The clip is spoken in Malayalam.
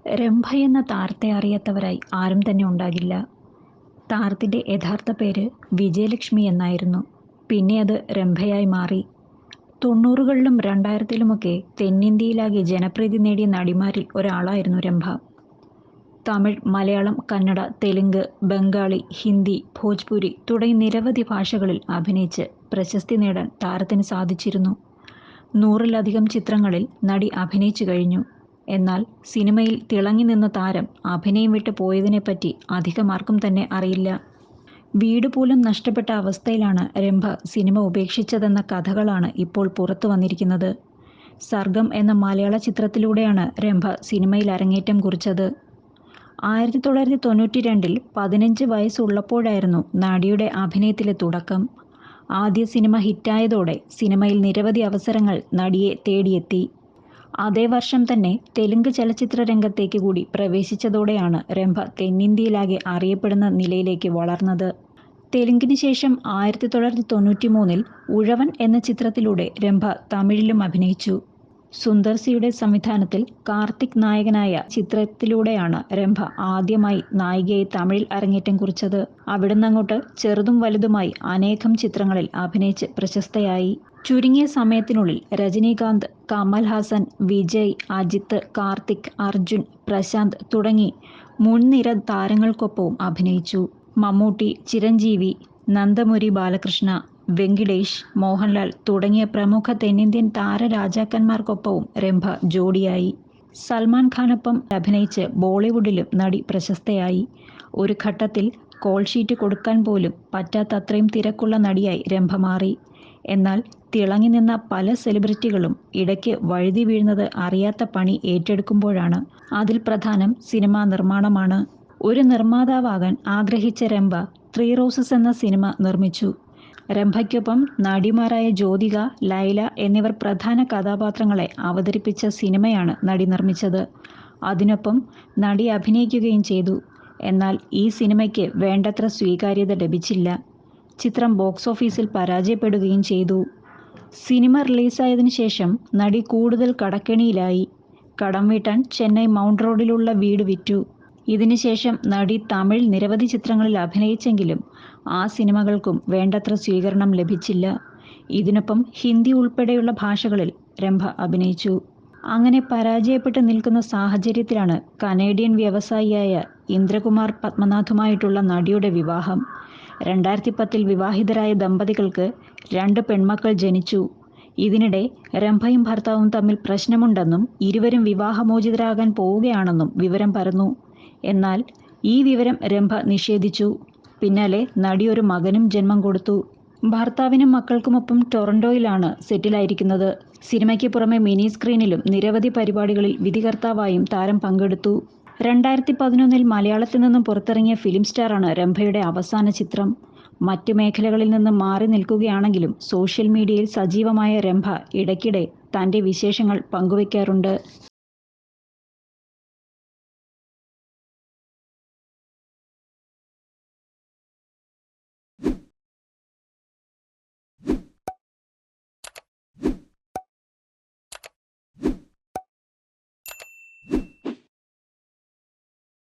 രംഭ എന്ന താരത്തെ അറിയാത്തവരായി ആരും തന്നെ ഉണ്ടാകില്ല. താരത്തിൻ്റെ യഥാർത്ഥ പേര് വിജയലക്ഷ്മി എന്നായിരുന്നു. പിന്നെ അത് രംഭയായി മാറി. 90കളിലും 2000-ലുമൊക്കെ തെന്നിന്ത്യയിലാകെ ജനപ്രീതി നേടിയ നടിമാരിൽ ഒരാളായിരുന്നു രംഭ. തമിഴ്, മലയാളം, കന്നഡ, തെലുങ്ക്, ബംഗാളി, ഹിന്ദി, ഭോജ്പുരി തുടങ്ങി നിരവധി ഭാഷകളിൽ അഭിനയിച്ച് പ്രശസ്തി നേടാൻ താരത്തിന് സാധിച്ചിരുന്നു. 100-ലധികം ചിത്രങ്ങളിൽ നടി അഭിനയിച്ചു കഴിഞ്ഞു. എന്നാൽ സിനിമയിൽ തിളങ്ങി നിന്ന താരം അഭിനയം വിട്ട് പോയതിനെപ്പറ്റി അധികമാർക്കും തന്നെ അറിയില്ല. വീട് പോലും നഷ്ടപ്പെട്ട അവസ്ഥയിലാണ് രംഭ സിനിമ ഉപേക്ഷിച്ചതെന്ന കഥകളാണ് ഇപ്പോൾ പുറത്തു വന്നിരിക്കുന്നത്. സർഗം എന്ന മലയാള ചിത്രത്തിലൂടെയാണ് രംഭ സിനിമയിൽ അരങ്ങേറ്റം കുറിച്ചത്. 1992-ൽ 15 വയസ്സുള്ളപ്പോഴായിരുന്നു നടിയുടെ അഭിനയത്തിലെ തുടക്കം. ആദ്യ സിനിമ ഹിറ്റായതോടെ സിനിമയിൽ നിരവധി അവസരങ്ങൾ നടിയെ തേടിയെത്തി. അതേ വർഷം തന്നെ തെലുങ്ക് ചലച്ചിത്ര രംഗത്തേക്ക് കൂടി പ്രവേശിച്ചതോടെയാണ് രംഭ തെന്നിന്ത്യയിലാകെ അറിയപ്പെടുന്ന നിലയിലേക്ക് വളർന്നത്. തെലുങ്കിന് ശേഷം 1993-ൽ ഉഴവൻ എന്ന ചിത്രത്തിലൂടെ രംഭ തമിഴിലും അഭിനയിച്ചു. സുന്ദർ സിയുടെ സംവിധാനത്തിൽ കാർത്തിക് നായകനായ ചിത്രത്തിലൂടെയാണ് രംഭ ആദ്യമായി നായികയായി തമിഴിൽ അരങ്ങേറ്റം കുറിച്ചത്. അവിടുന്നങ്ങോട്ട് ചെറുതും വലുതുമായി അനേകം ചിത്രങ്ങളിൽ അഭിനയിച്ച് പ്രശസ്തയായി. ചുരുങ്ങിയ സമയത്തിനുള്ളിൽ രജനീകാന്ത്, കമൽഹാസൻ, വിജയ്, അജിത്ത്, കാർത്തിക്, അർജുൻ, പ്രശാന്ത് തുടങ്ങി മുൻനിര താരങ്ങൾക്കൊപ്പവും അഭിനയിച്ചു. മമ്മൂട്ടി, ചിരഞ്ജീവി, നന്ദമുരി ബാലകൃഷ്ണ, വെങ്കിടേഷ്, മോഹൻലാൽ തുടങ്ങിയ പ്രമുഖ തെന്നിന്ത്യൻ താരരാജാക്കന്മാർക്കൊപ്പവും രംഭ ജോഡിയായി. സൽമാൻ ഖാനൊപ്പം അഭിനയിച്ച് ബോളിവുഡിലും നടി പ്രശസ്തയായി. ഒരു ഘട്ടത്തിൽ കോൾ ഷീറ്റ് കൊടുക്കാൻ പോലും പറ്റാത്തത്രയും തിരക്കുള്ള നടിയായി രംഭ മാറി. എന്നാൽ തിളങ്ങി നിന്ന പല സെലിബ്രിറ്റികളും ഇടയ്ക്ക് വഴുതി വീഴുന്നത് അറിയാത്ത പണി ഏറ്റെടുക്കുമ്പോഴാണ്. അതിൽ പ്രധാനം സിനിമാ നിർമ്മാണമാണ്. ഒരു നിർമ്മാതാവാകാൻ ആഗ്രഹിച്ച രംഭ 3 റോസസ് എന്ന സിനിമ നിർമ്മിച്ചു. രംഭയ്ക്കൊപ്പം നടിമാരായ ജ്യോതിക, ലൈല എന്നിവർ പ്രധാന കഥാപാത്രങ്ങളെ അവതരിപ്പിച്ച സിനിമയാണ് നടി നിർമ്മിച്ചത്. അതിനൊപ്പം നടി അഭിനയിക്കുകയും ചെയ്തു. എന്നാൽ ഈ സിനിമയ്ക്ക് വേണ്ടത്ര സ്വീകാര്യത ലഭിച്ചില്ല. ചിത്രം ബോക്സ് ഓഫീസിൽ പരാജയപ്പെടുകയും ചെയ്തു. സിനിമ റിലീസായതിനു ശേഷം നടി കൂടുതൽ കടക്കെണിയിലായി. കടം വീട്ടാൻ ചെന്നൈ മൗണ്ട് റോഡിലുള്ള വീട് വിറ്റു. ഇതിനുശേഷം നടി തമിഴിൽ നിരവധി ചിത്രങ്ങളിൽ അഭിനയിച്ചെങ്കിലും ആ സിനിമകൾക്കും വേണ്ടത്ര സ്വീകരണം ലഭിച്ചില്ല. ഇതിനൊപ്പം ഹിന്ദി ഉൾപ്പെടെയുള്ള ഭാഷകളിൽ രംഭ അഭിനയിച്ചു. അങ്ങനെ പരാജയപ്പെട്ട് നിൽക്കുന്ന സാഹചര്യത്തിലാണ് കനേഡിയൻ വ്യവസായിയായ ഇന്ദ്രകുമാർ പത്മനാഥുമായിട്ടുള്ള നടിയുടെ വിവാഹം. 2010-ൽ വിവാഹിതരായ ദമ്പതികൾക്ക് 2 പെൺമക്കൾ ജനിച്ചു. ഇതിനിടെ രംഭയും ഭർത്താവും തമ്മിൽ പ്രശ്നമുണ്ടെന്നും ഇരുവരും വിവാഹമോചിതരാകാൻ പോവുകയാണെന്നും വിവരം പരന്നു. എന്നാൽ ഈ വിവരം രംഭ നിഷേധിച്ചു. പിന്നാലെ നടി ഒരു മകനും ജന്മം കൊടുത്തു. ഭർത്താവിനും മക്കൾക്കുമൊപ്പം ടൊറന്റോയിലാണ് സെറ്റിലായിരിക്കുന്നത്. സിനിമയ്ക്ക് പുറമെ മിനി സ്ക്രീനിലും നിരവധി പരിപാടികളിൽ വിധികർത്താവായും താരം പങ്കെടുത്തു. 2011-ൽ മലയാളത്തിൽ നിന്നും പുറത്തിറങ്ങിയ ഫിലിം സ്റ്റാറാണ് രംഭയുടെ അവസാന ചിത്രം. മറ്റ് മേഖലകളിൽ നിന്ന് മാറി നിൽക്കുകയാണെങ്കിലും സോഷ്യൽ മീഡിയയിൽ സജീവമായ രംഭ ഇടയ്ക്കിടെ തൻ്റെ വിശേഷങ്ങൾ പങ്കുവയ്ക്കാറുണ്ട്.